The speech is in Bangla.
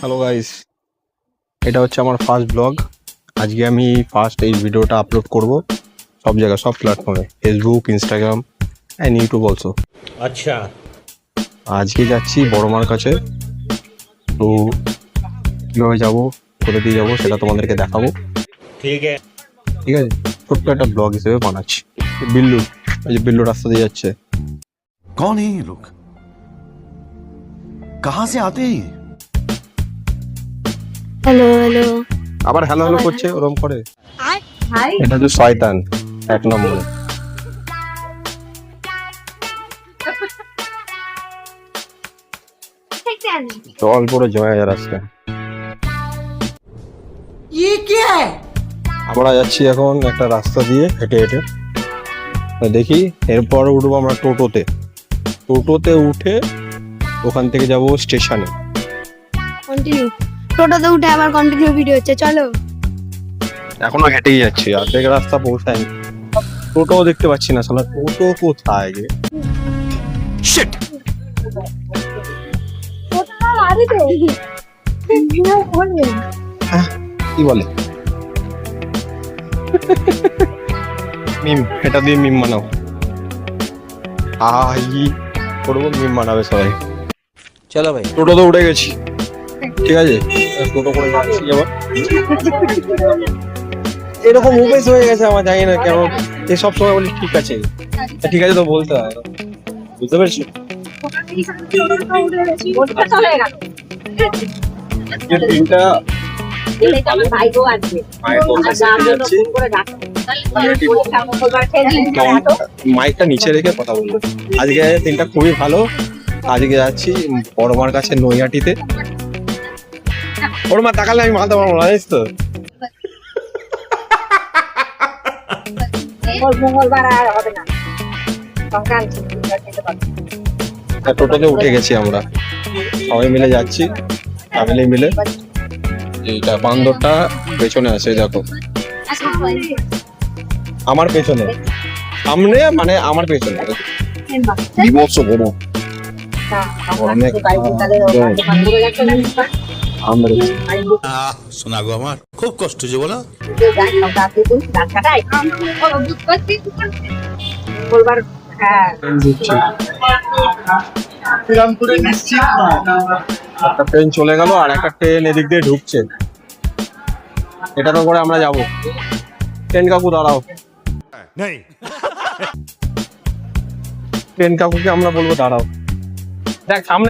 হ্যালো গাইস, এটা হচ্ছে আমার ফার্স্ট ব্লগ। আজকে আমি ফার্স্ট এই ভিডিওটা আপলোড করব সব জায়গায়, সব প্ল্যাটফর্মে, Facebook, Instagram and YouTube also. আচ্ছা, আজকে যাচ্ছি বড় মার কাছে। তো কীভাবে যাবো, কোথা দিয়ে যাবো সেটা তোমাদেরকে দেখাবো। ঠিক আছে। ঠিক আছে, ছোট্ট একটা ব্লগ হিসেবে বানাচ্ছি। বিল্লু, এই যে বিল্লু রাস্তা দিয়ে যাচ্ছে। कौन है ये लोग? कहां से आते हैं ये? হ্যালো হ্যালো আবার হ্যালো হ্যালো করছে, ওরম করে। হাই এটা তো শয়তান এক নম্বরে। জল পুরো জমে যায় রাস্তায়। আমরা যাচ্ছি এখন একটা রাস্তা দিয়ে হেঁটে হেঁটে। দেখি এরপর উঠবো আমরা টোটোতে। টোটোতে উঠে ওখান থেকে যাব স্টেশনে। কন্টিনিউ। টোটোতে উঠে আবার কন্টিনিউ ভিডিও হচ্ছে, চলো। এখনো হেঁটেই যাচ্ছি, অর্ধেক রাস্তা পৌঁছায়নি। টোটোও দেখতে পাচ্ছি না, শালা টোটো কোথায় গে? शिट! কি বলে? মিম, এটা দিয়ে মিম বানাও। করবো, মিম বানাবে সবাই। চলো ভাই। টোটোতে উঠে গেছি, ঠিক আছে। টোটো করে যাচ্ছি আবার। এরকম অভ্যেস হয়ে গেছে আমার, জানি না কেন। এই সব সময় বলি ঠিক আছে, ঠিক আছে তো বলতে হয়, বুঝতে পেরেছি। তিনটা মায়ের বলতে যাচ্ছি, মাইকটা নিচে রেখে কথা বলবো। আজকে দিনটা খুবই ভালো। আজকে যাচ্ছি বড় মার কাছে নৈহাটিতে। ওর মা তাকালে আমি মালতে পারবো না, জানিস তো। মঙ্গলবার আর হবে না। টোটোতে উঠে গেছি আমরা, সবাই মিলে যাচ্ছি, ফ্যামিলি মিলে। এইটা বান্দরটা পেছনে আছে, দেখো আমার পেছনে, সামনে মানে আমার পেছনে। বিভৎস বড় অনেক আমরা শোনা গো, আমার খুব কষ্ট যে বলো। মঙ্গলবার হ্যাঁ একটা ট্রেন চলে গেল আর একটা ট্রেন এদিক দিয়ে ঢুকছে। এটা তো করে আমরা যাবো। ট্রেন কাকু দাঁড়াও, ট্রেন কাকুকে আমরা বলবো দাঁড়াও। দেখ সামনে